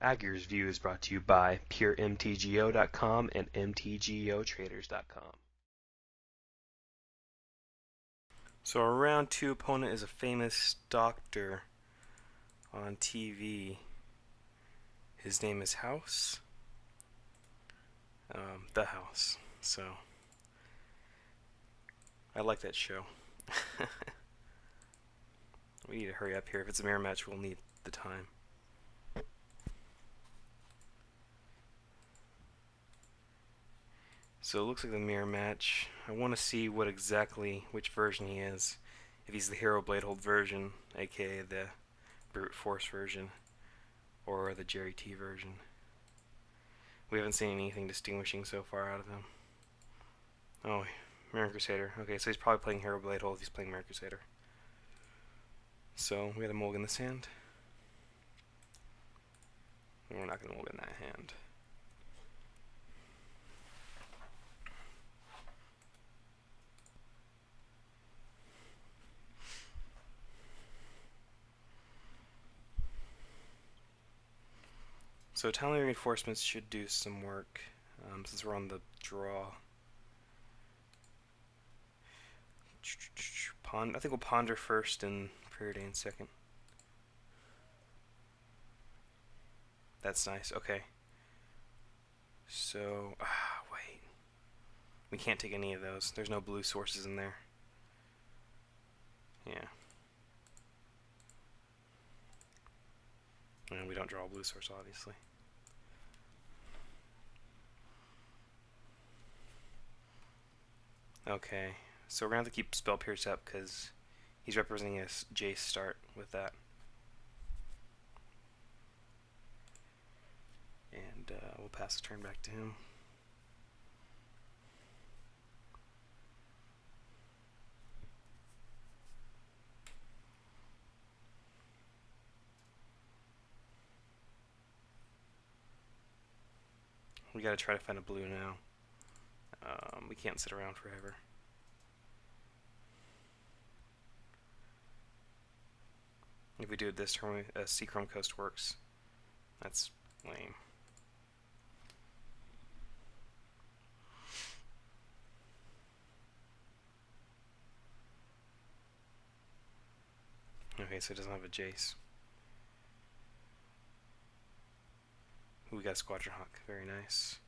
Agger's View is brought to you by PureMTGO.com and MTGOTraders.com. So our round 2 opponent is a famous doctor on TV. His name is House. The House. So I like that show. We need to hurry up here. If it's a mirror match, we'll need the time. So it looks like the mirror match. I want to see which version he is. If he's the Hero Bladehold version, aka the Brute Force version, or the Jerry T version. We haven't seen anything distinguishing so far out of him. Oh, Mirror Crusader. Okay, so he's probably playing Hero Bladehold if he's playing Mirror Crusader. So we got a mulligan this hand. And we're not going to mulligan that hand. So Talent Reinforcements should do some work since we're on the draw. I think we'll Ponder first and Preordain second. That's nice. Okay. So, wait. We can't take any of those. There's no blue sources in there. Yeah. And we don't draw a blue source, obviously. Okay, so we're going to have to keep Spell Pierce up because he's representing a Jace start with that. And we'll pass the turn back to him. We gotta try to find a blue now. We can't sit around forever. If we do it this turn, Seachrome Coast works. That's lame. Okay, so it doesn't have a Jace. Ooh, we got a Squadron Hawk. Very nice.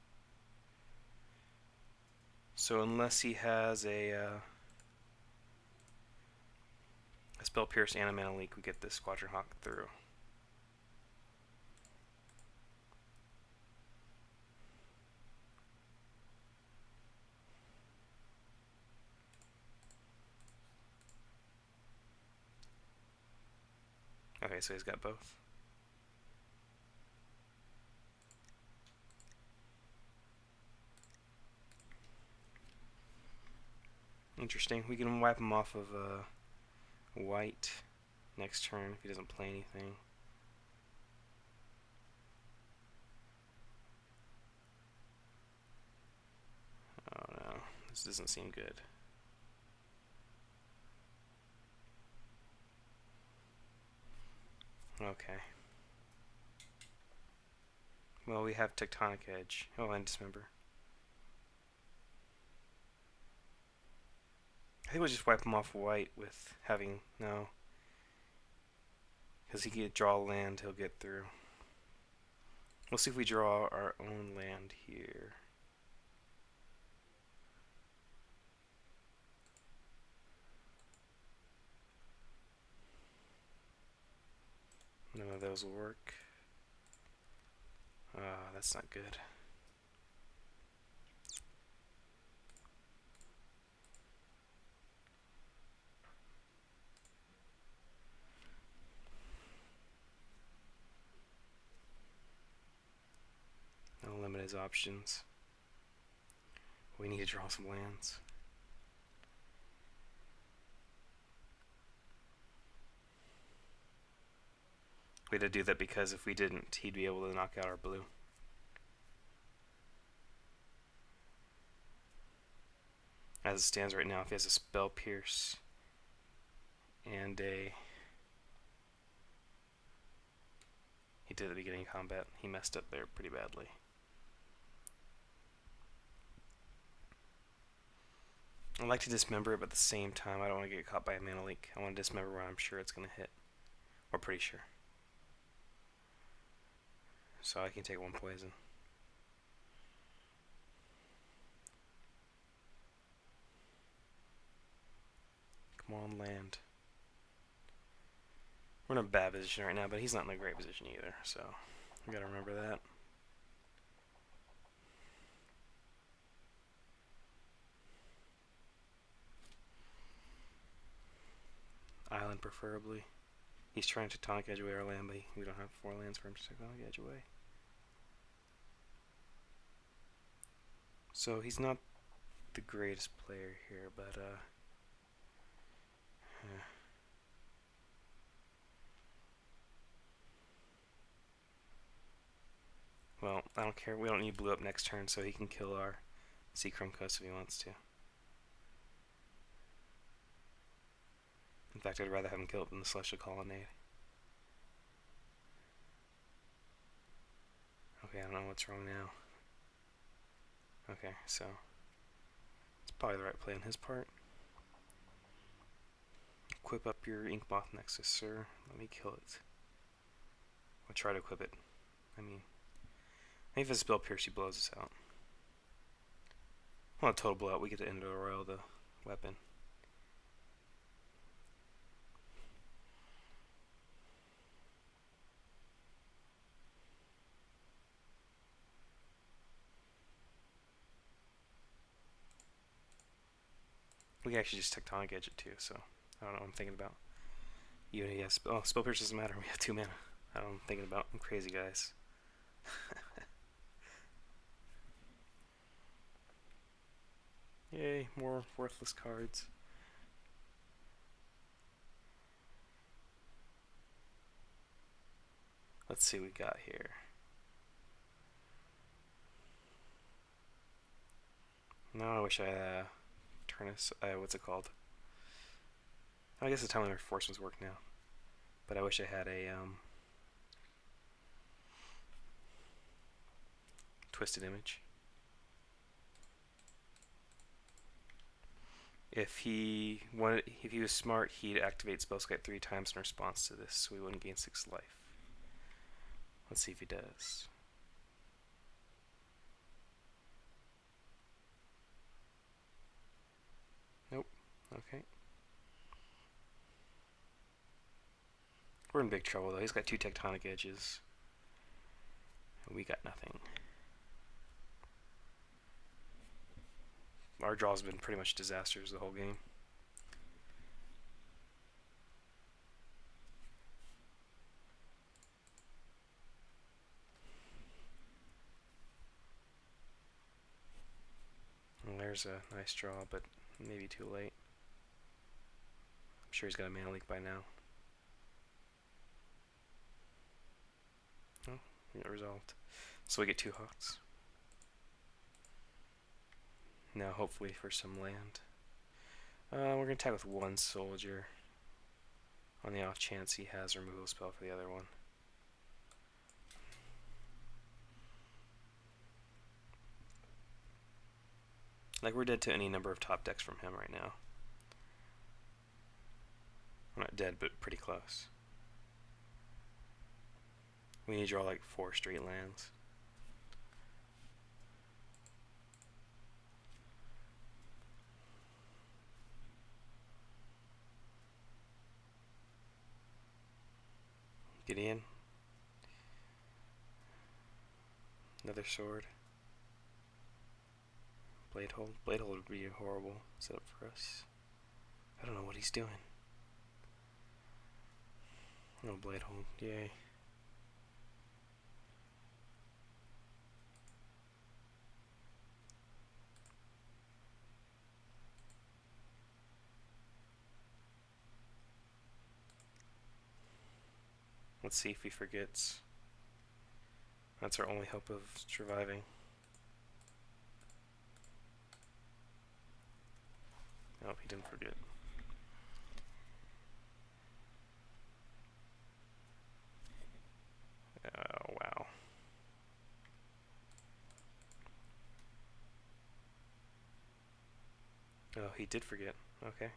So unless he has a Spell Pierce and a Mana Leak, we get this Squadron Hawk through. Okay, so he's got both. Interesting. We can wipe him off of white next turn if he doesn't play anything. Oh no, this doesn't seem good. Okay. Well, we have Tectonic Edge. Oh, and Dismember. I think we'll just wipe him off white with having no. Because he can draw land, he'll get through. We'll see if we draw our own land here. None of those will work. That's not good. That'll limit his options. We need to draw some lands. We had to do that because if we didn't, he'd be able to knock out our blue. As it stands right now, if he has a Spell Pierce and he did at the beginning of combat. He messed up there pretty badly. I'd like to dismember it, but at the same time, I don't want to get caught by a mana leak. I want to dismember when I'm sure it's going to hit. Or pretty sure. So I can take 1 poison. Come on, land. We're in a bad position right now, but he's not in a great position either, so we gotta remember that. Island preferably. He's trying to tectonic edge away our land, but we don't have 4 lands for him to tectonic edge away. So he's not the greatest player here, but well, I don't care. We don't need blue up next turn, so he can kill our Seachrome Coast if he wants to. In fact, I'd rather have him kill it than the Celestial Colonnade. Okay, I don't know what's wrong now. Okay, so it's probably the right play on his part. Equip up your Ink Moth Nexus, sir. Let me kill it. I'll try to equip it. I mean, maybe if it's Spell Pierce, he blows us out. Well, a total blowout. We get to end the royal the weapon. We can actually just tectonic edge it too, so I don't know what I'm thinking about. Yes, oh, Spell Pierce doesn't matter. We have 2 mana. I don't know what I'm thinking about. I'm crazy, guys. Yay, more worthless cards. Let's see what we got here. Now I wish I Turnus, what's it called? I guess the Timely Reinforcements work now. But I wish I had a Twisted Image. If he was smart, he'd activate Spellskite 3 times in response to this, so we wouldn't gain 6 life. Let's see if he does. Nope. Okay. We're in big trouble though. He's got 2 tectonic edges. And we got nothing. Our draw's been pretty much disasters the whole game. Well, there's a nice draw, but maybe too late. I'm sure he's got a mana leak by now. Oh, we got resolved. So we get 2 Hawks. Now hopefully for some land. We're going to attack with 1 soldier on the off chance he has a removal spell for the other one. Like, we're dead to any number of top decks from him right now. We're not dead, but pretty close. We need to draw like 4 straight lands. Gideon. Another sword. Blade hold. Blade hold would be a horrible setup for us. I don't know what he's doing. No blade hold. Yay. Let's see if he forgets. That's our only hope of surviving. Nope, he didn't forget. Oh, he did forget. Okay.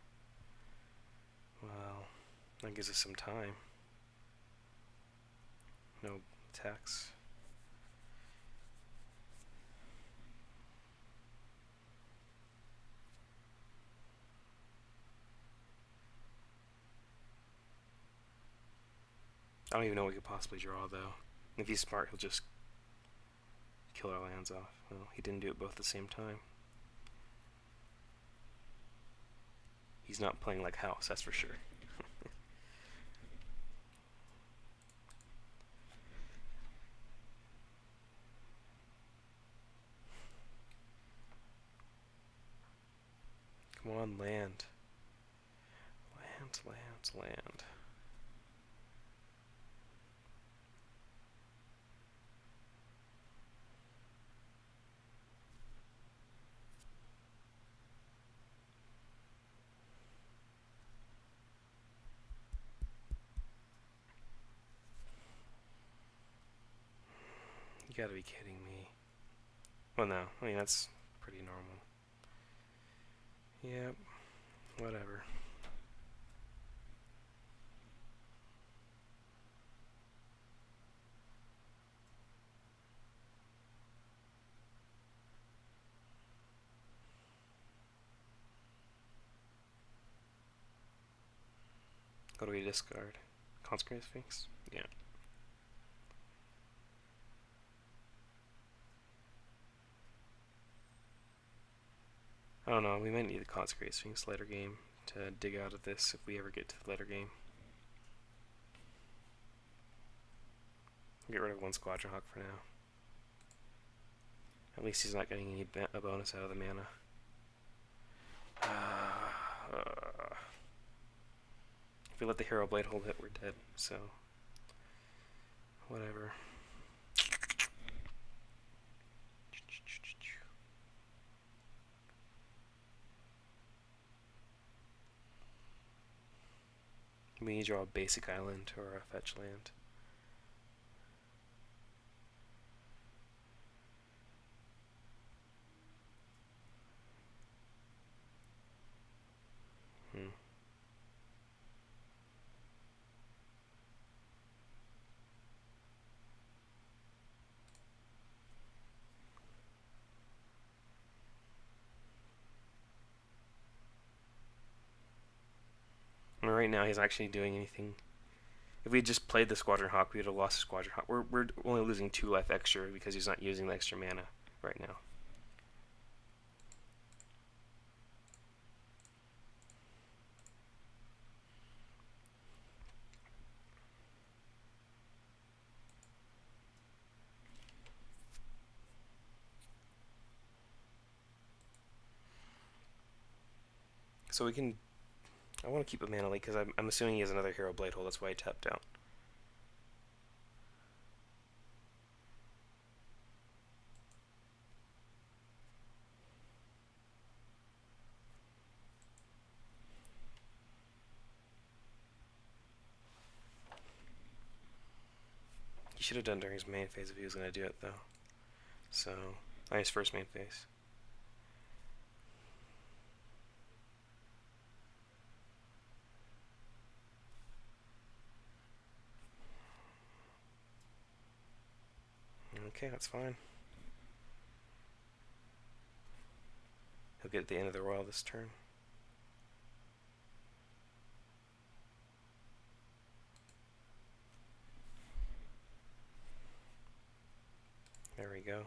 Well, that gives us some time. No attacks. I don't even know what we could possibly draw, though. If he's smart, he'll just kill our lands off. Well, he didn't do it both at the same time. He's not playing like house, that's for sure. Come on, land. Land, land, land. You gotta be kidding me. Well, no. I mean, that's pretty normal. Yep. Whatever. What do we discard? Consecrated Sphinx? Yeah. I don't know, we might need the Consecrated Sphinx later game to dig out of this if we ever get to the later game. Get rid of one Squadron Hawk for now. At least he's not getting any a bonus out of the mana. If we let the Hero Blade hold it, we're dead, so whatever. We need to draw a basic island or a fetch land. And right now, he's actually doing anything. If we had just played the Squadron Hawk, we would have lost the Squadron Hawk. We're only losing 2 life extra because he's not using the extra mana right now. So we can. I want to keep a mana leak because I'm assuming he has another Hero Blade Hole. That's why I tapped out. He should have done during his main phase if he was going to do it, though. So, his first main phase. Okay, that's fine. He'll get at the end of the royal this turn. There we go.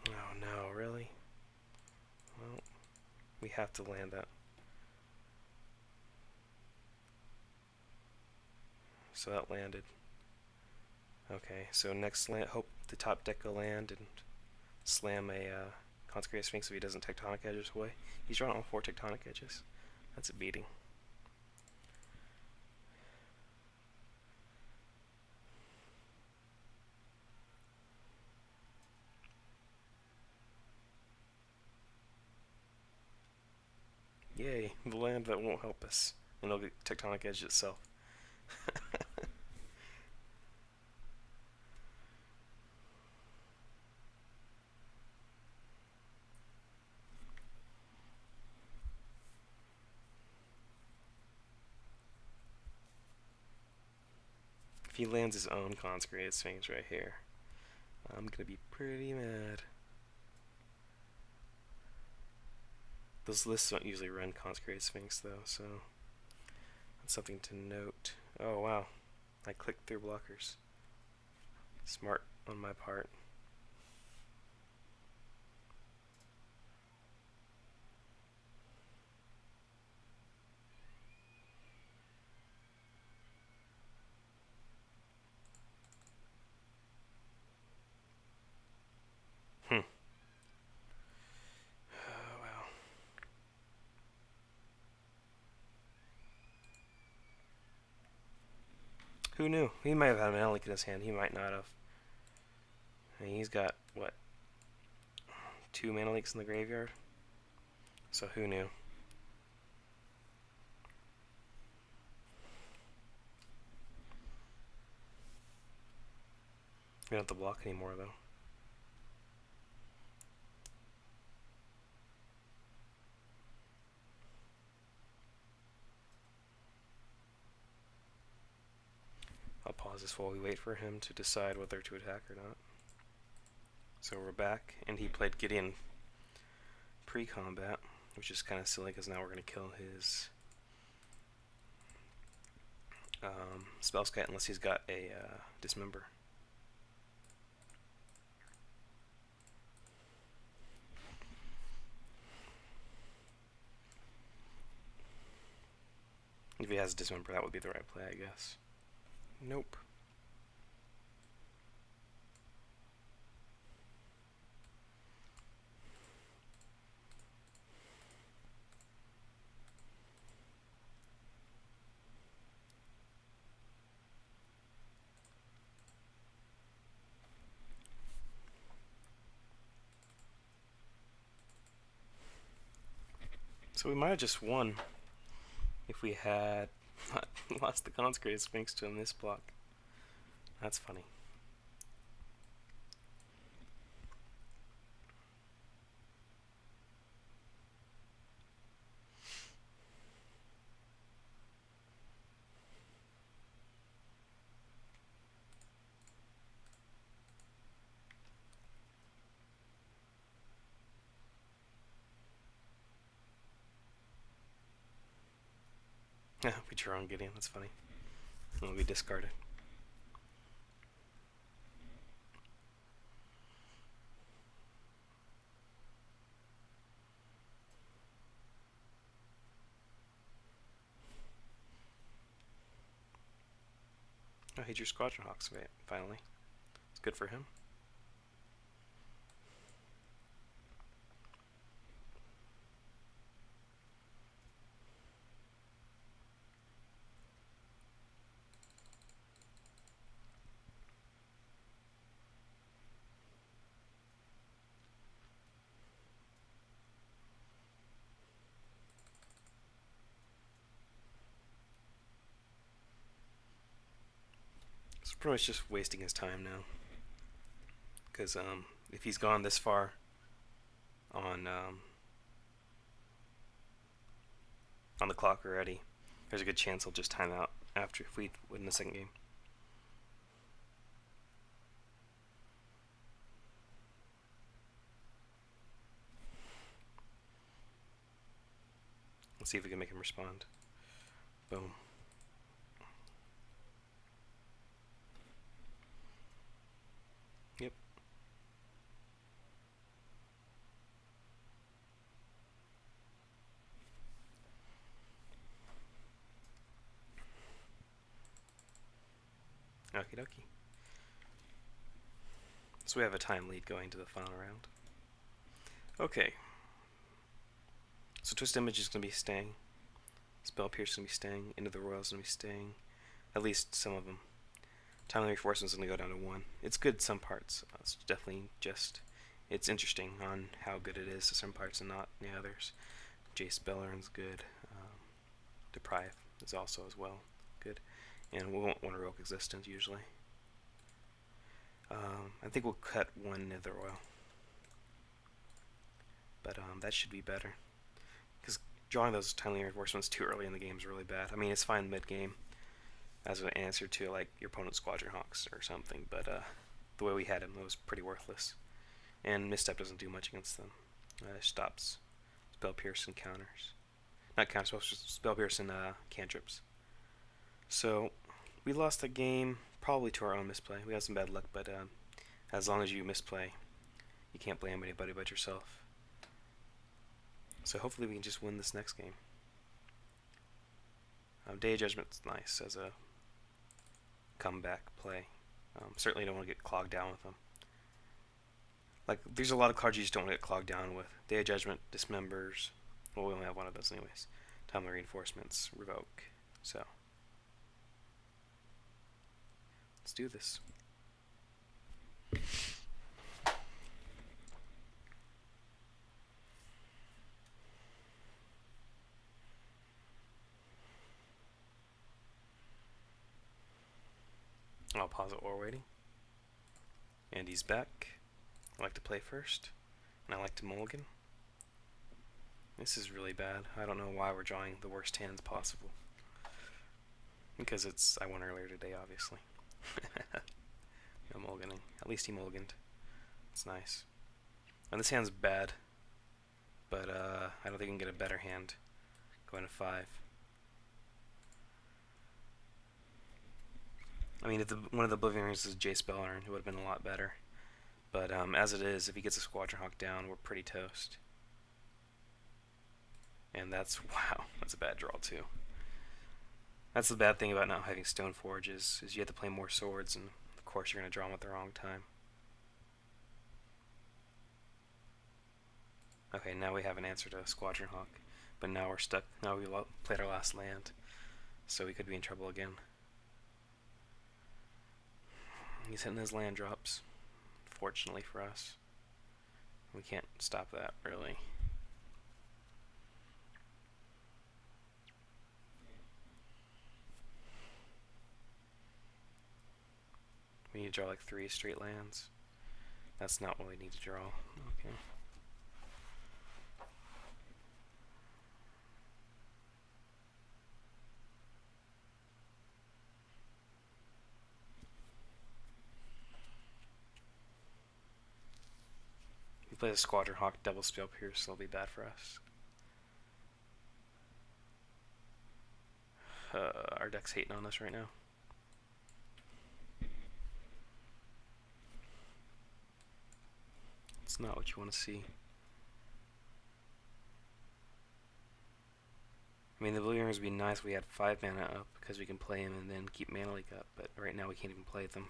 Oh no, really? Well, we have to land that. So that landed. Okay, so next land, hope the top deck will land and slam a Consecrated Sphinx so he doesn't Tectonic Edges away. He's drawn all 4 Tectonic Edges. That's a beating. Yay, the land that won't help us. And it'll get Tectonic Edge itself. If he lands his own Consecrated Sphinx right here, I'm gonna be pretty mad. Those lists don't usually run Consecrated Sphinx though, so that's something to note. Oh wow, I clicked through blockers. Smart on my part. Oh well. Who knew? He might have had an Mana Leak in his hand. He might not have. And he's got, what, 2 Mana Leaks in the graveyard? So who knew? We don't have to block anymore, though. I'll pause this while we wait for him to decide whether to attack or not. So we're back, and he played Gideon pre-combat, which is kind of silly because now we're going to kill his Spellskite unless he's got a Dismember. If he has a Dismember, that would be the right play, I guess. Nope. So we might have just won if we had lost the Consecrated Sphinx to a misblock. That's funny. Yeah, we drew on Gideon, that's funny. And we discarded. Oh, he drew Squadron Hawks finally. It's good for him. It's pretty much just wasting his time now. Because if he's gone this far on the clock already, there's a good chance he'll just time out after if we win the second game. Let's see if we can make him respond. Boom. Yep. Okie dokie. So we have a time lead going to the final round. Okay. So Twist Image is going to be staying. Spell Pierce is going to be staying. Into the Royal is going to be staying. At least some of them. Timely Reinforcement is going to go down to 1. It's good some parts. It's definitely just... It's interesting on how good it is to some parts and not the others. Jace Belern's good. Deprive is also as well good. And we won't want Heroic Existence usually. I think we'll cut 1 Nether Oil. But that should be better. Because drawing those Timely Reinforcements too early in the game is really bad. I mean, it's fine mid-game. as an answer to like your opponent's Squadron Hawks or something. But the way we had him, it was pretty worthless. And Misstep doesn't do much against them. It stops Spell Pierce and counters. Not counters, Spell Pierce and cantrips. So we lost the game probably to our own misplay. We had some bad luck, but as long as you misplay, you can't blame anybody but yourself. So hopefully we can just win this next game. Day of Judgment's nice as a comeback play. Certainly don't want to get clogged down with them. Like, there's a lot of cards you just don't want to get clogged down with. Day of Judgment, Dismembers. Well, we only have one of those anyways. Timely Reinforcements, Revoke. So, let's do this. I'll pause it while we're waiting. And he's back. I like to play first, and I like to mulligan. This is really bad. I don't know why we're drawing the worst hands possible. Because I won earlier today, obviously. No mulliganing. At least he mulliganed. It's nice. And this hand's bad, but I don't think we can get a better hand going to 5. I mean, if one of the Oblivion Rings is Jace Bellerin, it would have been a lot better. But as it is, if he gets a Squadron Hawk down, we're pretty toast. And that's, wow, that's a bad draw too. That's the bad thing about not having Stoneforge is you have to play more swords, and of course you're going to draw them at the wrong time. Okay, now we have an answer to a Squadron Hawk, but now we're stuck. Now we played our last land, so we could be in trouble again. He's hitting his land drops. Fortunately for us, we can't stop that really. We need to draw like 3 straight lands. That's not what we need to draw. Okay. We play the Squadron Hawk double Spell Pierce, so it'll be bad for us. Our deck's hating on us right now. It's not what you want to see. I mean, the Blue Rings would be nice if we had 5 mana up, because we can play them and then keep Mana Leak up, but right now we can't even play them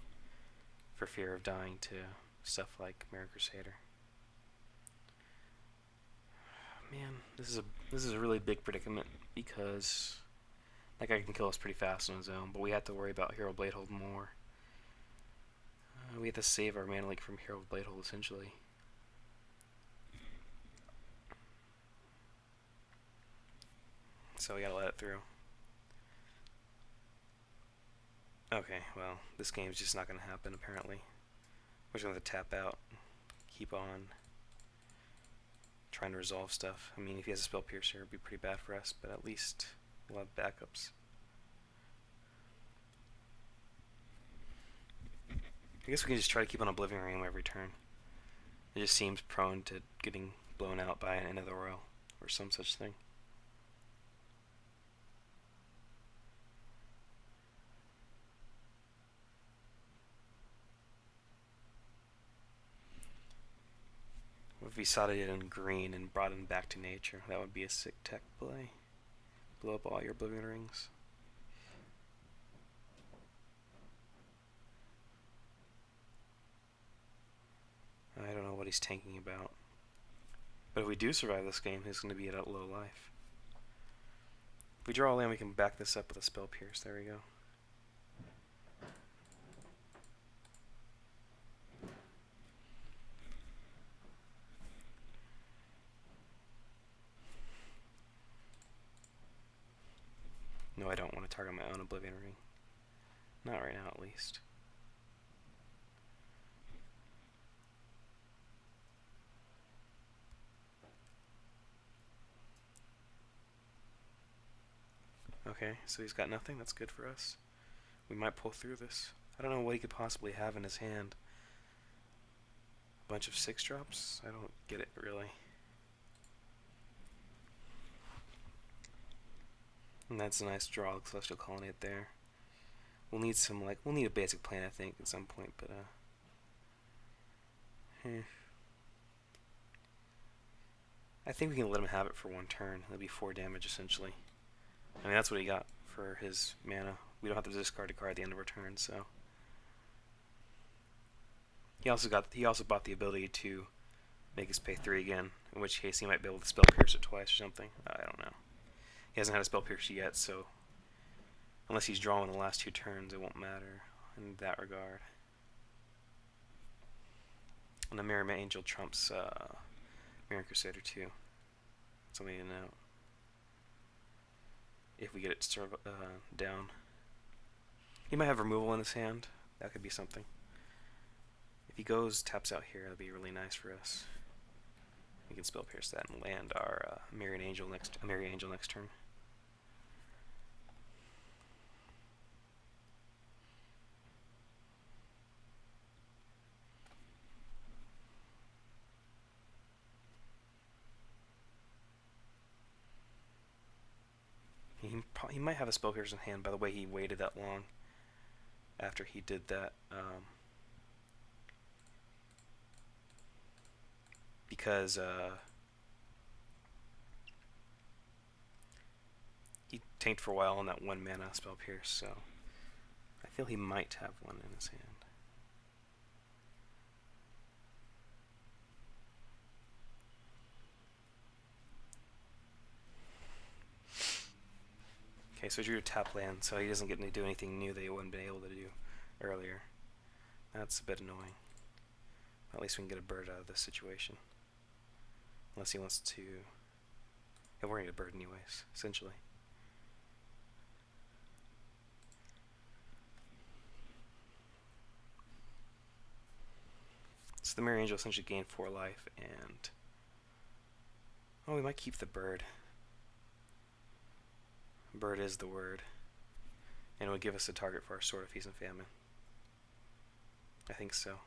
for fear of dying to stuff like Mirror Crusader. Man, this is a really big predicament, because that guy can kill us pretty fast on his own, but we have to worry about Hero Bladehold more. We have to save our Mana Leak from Hero Bladehold, essentially. So we gotta let it through. Okay, well, this game's just not gonna happen, apparently. We're just gonna have to tap out, keep on trying to resolve stuff. I mean, if he has a Spell Piercer, it'd be pretty bad for us, but at least we'll have backups. I guess we can just try to keep on Oblivion Ring every turn. It just seems prone to getting blown out by an End of the Royal or some such thing. What if we sodded it in green and brought him back to nature? That would be a sick tech play. Blow up all your Oblivion Rings. I don't know what he's tanking about. But if we do survive this game, he's going to be at a low life. If we draw a land, we can back this up with a Spell Pierce. There we go. No, I don't want to target my own Oblivion Ring. Not right now, at least. Okay, so he's got nothing. That's good for us. We might pull through this. I don't know what he could possibly have in his hand. A bunch of 6-drops? I don't get it, really. And that's a nice draw, the Celestial Colony there. We'll need some, we'll need a basic plan, I think, at some point, but, I think we can let him have it for one turn. That'd be 4 damage, essentially. I mean, that's what he got for his mana. We don't have to discard a card at the end of our turn, so. He also bought the ability to make us pay 3 again, in which case he might be able to spell pierce it twice or something. I don't know. He hasn't had a spell pierce yet, so unless he's drawing the last 2 turns, it won't matter in that regard. And the Mirror Angel trumps Mirror Crusader too. Something to note. If we get it down. He might have removal in his hand. That could be something. If he goes, taps out here, that'd be really nice for us. We can spell pierce that and land our Mirror Angel next turn. He might have a spell pierce in hand. By the way, he waited that long after he did that. Because he tanked for a while on that 1 mana spell pierce, so I feel he might have one in his hand. Okay, so he drew a tap land, so he doesn't get to do anything new that he wouldn't been able to do earlier. That's a bit annoying. At least we can get a bird out of this situation. Unless he wants to. Yeah, we're gonna get a bird anyways, essentially. So the Mirror Angel essentially gained 4 life, and oh, we might keep the bird. Bird is the word, and it would give us a target for our Sword of Feast and Famine. I think so.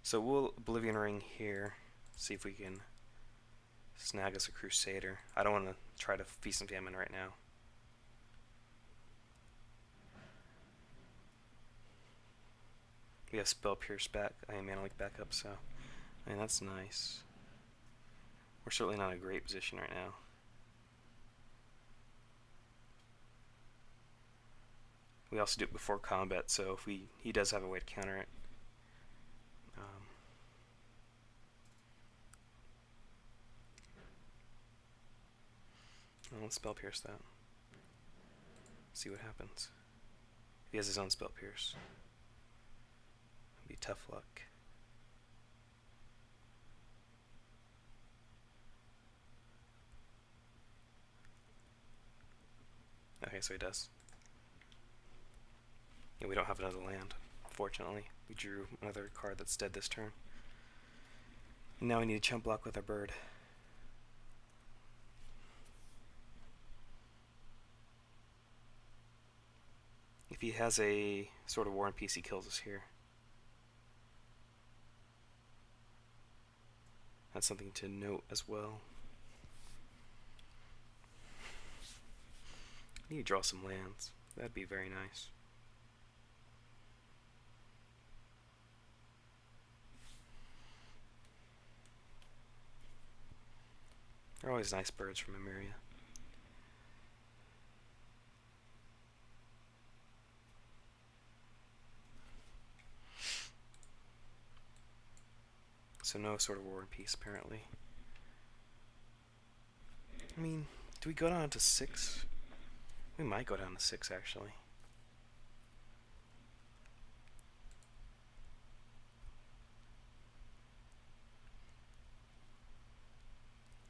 So we'll Oblivion Ring here. See if we can snag us a Crusader. I don't want to try to Feast and Famine right now. We have Spell Pierce back. I am Mana Leak back up, so I mean that's nice. We're certainly not in a great position right now. We also do it before combat, so if he does have a way to counter it. Let's Spell Pierce that. See what happens. If he has his own Spell Pierce. It'd be tough luck. Okay, so he does. Yeah, we don't have another land, fortunately. We drew another card that's dead this turn. And now we need a chump block with our bird. If he has a Sword of War and Peace, he kills us here. That's something to note as well. I need to draw some lands. That'd be very nice. They're always nice birds from Emeria. So no Sword of War and Peace, apparently. I mean, do we go down to 6? We might go down to 6, actually.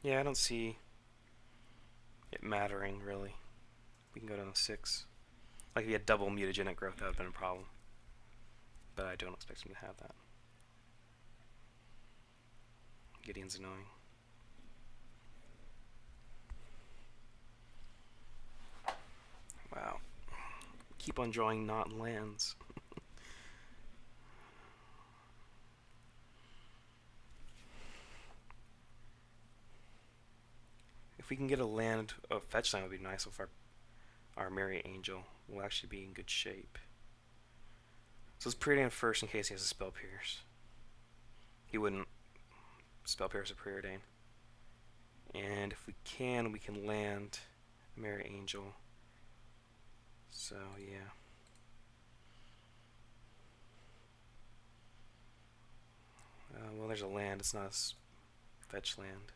Yeah, I don't see it mattering, really. We can go down to 6. Like if he had double mutagenic growth, that would have been a problem. But I don't expect him to have that. Gideon's annoying. Wow. keep on drawing not lands. If we can get a land, a fetch land would be nice with our Merry Angel. We'll actually be in good shape. So let's Preordain first in case he has a Spell Pierce. He wouldn't Spell Pierce a Preordain. And if we can land Merry Angel. So, yeah. Well, there's a land. It's not a fetch land.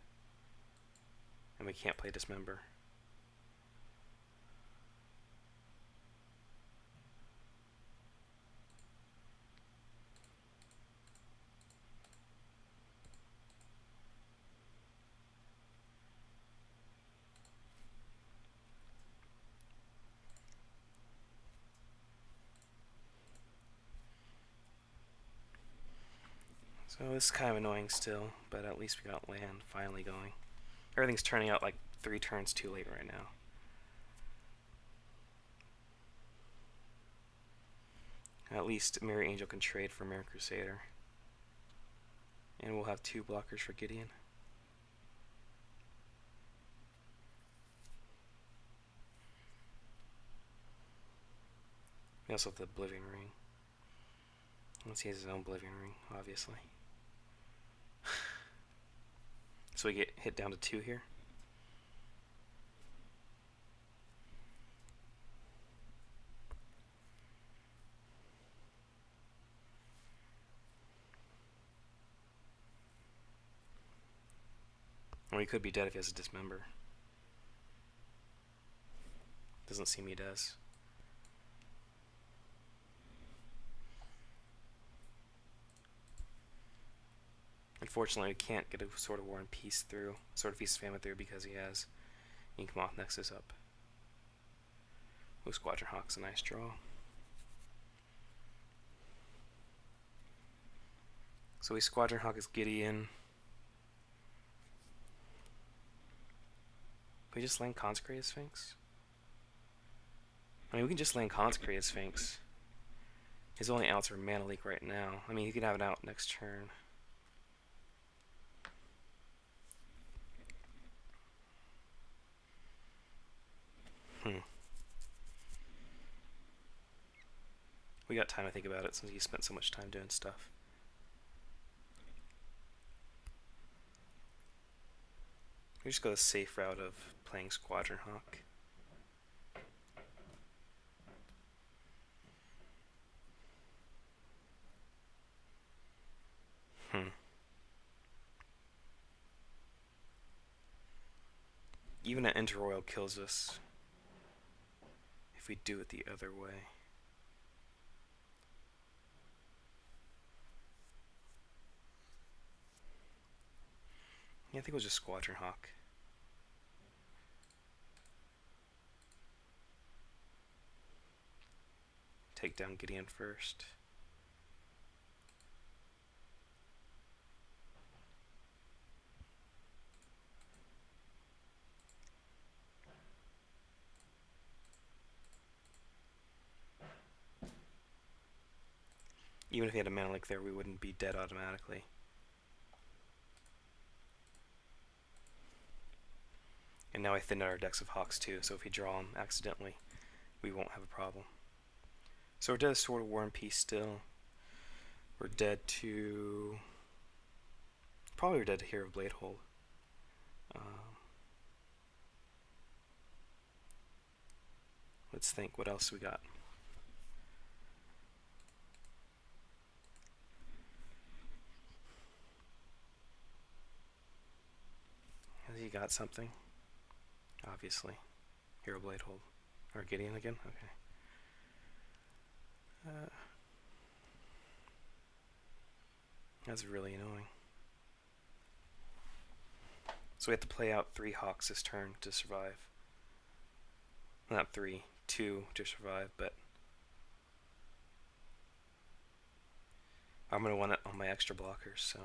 And we can't play Dismember. So this is kind of annoying still, but at least we got land finally going. Everything's turning out like 3 turns too late right now. At least Merry Angel can trade for Mirror Crusader. And we'll have 2 blockers for Gideon. We also have the Oblivion Ring. Unless he has his own Oblivion Ring, obviously. So we get hit down to 2 here. Or he could be dead if he has a Dismember. Doesn't seem he does. Unfortunately, we can't get a Sword of War and Peace through, Sword of Feast and Famine through because he has Inkmoth Nexus up. Ooh, Squadron Hawk's a nice draw. So we Squadron Hawk as Gideon. Can we just land Consecrated Sphinx? I mean, we can just land Consecrated Sphinx. His only outs are Mana Leak right now. I mean, he could have an out next turn. We got time to think about it since he spent so much time doing stuff. We just go the safe route of playing Squadron Hawk. Even an Interroyal kills us if we do it the other way. Yeah, I think we'll just Squadron Hawk. Take down Gideon first. Even if he had a Mana Leak there, we wouldn't be dead automatically. And now I thinned out our decks of Hawks too, so if we draw them accidentally, we won't have a problem. So we're dead to Sword of War and Peace still. We're dead to... Probably we're dead to Hero of Bladehold. Let's think, what else we got? Has he got something? Obviously. Hero Bladehold. Or Gideon again? Okay. That's really annoying. So we have to play out 3 Hawks this turn to survive. Not 3, 2 to survive, but I'm going to want it on my extra blockers, so.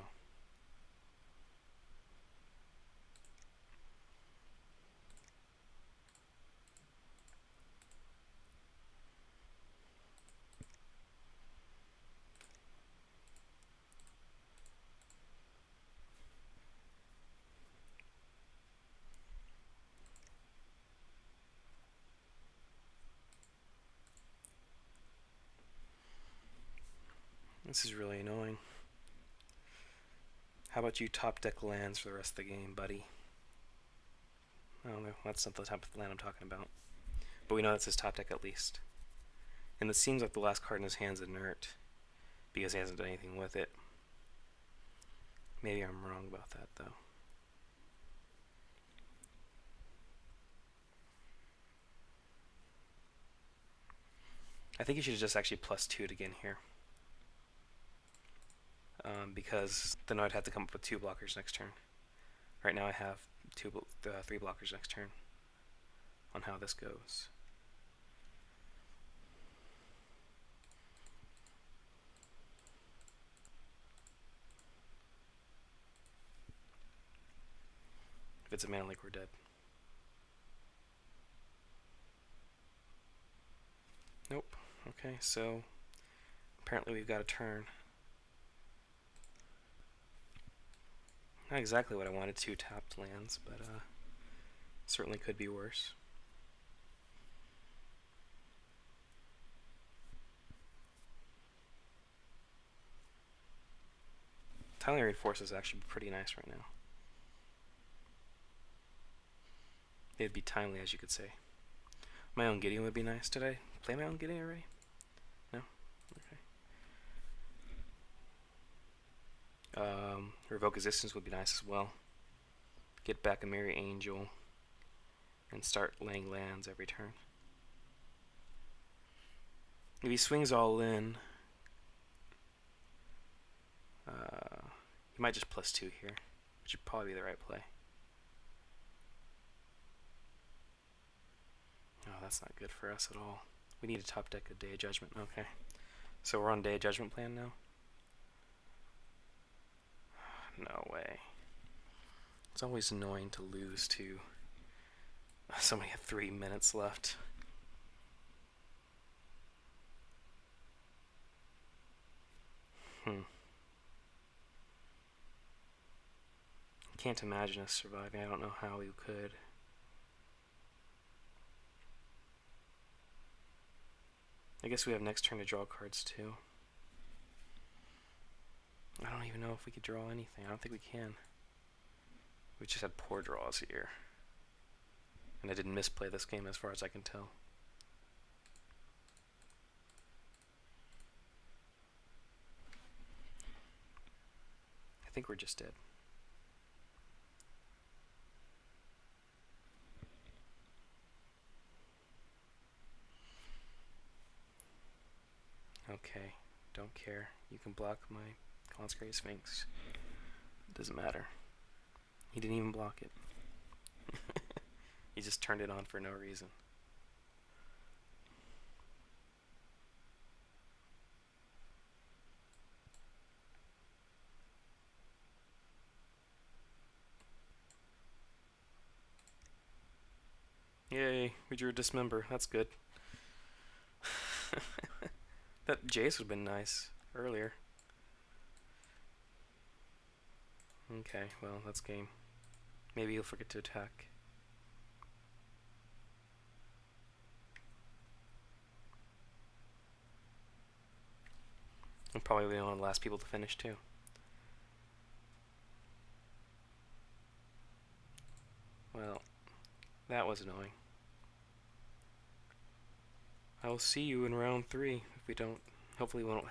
This is really annoying. How about you top deck lands for the rest of the game, buddy? I don't know, that's not the type of land I'm talking about. But we know that's his top deck at least. And it seems like the last card in his hand's inert, because he hasn't done anything with it. Maybe I'm wrong about that, though. I think you should have just actually +2'd again here. Because then I'd have to come up with 2 blockers next turn. Right now I have 3 blockers next turn on how this goes. If it's a mana leak, we're dead. Nope. Okay, so apparently we've got a turn. Not exactly what I wanted, 2 tapped lands, but certainly could be worse. Tiling Reinforce is actually pretty nice right now. It'd be timely, as you could say. My own Gideon would be nice. Did I play my own Gideon already? No? Okay. Revoke Existence would be nice as well. Get back a Merry Angel and start laying lands every turn. If he swings all in, he might just +2 here, which would probably be the right play. Oh, that's not good for us at all. We need a top deck of Day of Judgment. Okay. So we're on Day of Judgment plan now? No way. It's always annoying to lose to somebody had 3 minutes left. Can't imagine us surviving. I don't know how we could. I guess we have next turn to draw cards too. I don't even know if we could draw anything. I don't think we can. We just had poor draws here. And I didn't misplay this game as far as I can tell. I think we're just dead. Okay, don't care. You can block my Consecrated Sphinx. Doesn't matter. He didn't even block it. He just turned it on for no reason. Yay, we drew a Dismember. That's good. That Jace would have been nice earlier. Okay, well, that's game. Maybe he'll forget to attack. I'm probably one of the last people to finish, too. Well, that was annoying. I will see you in round 3 if we don't. Hopefully we won't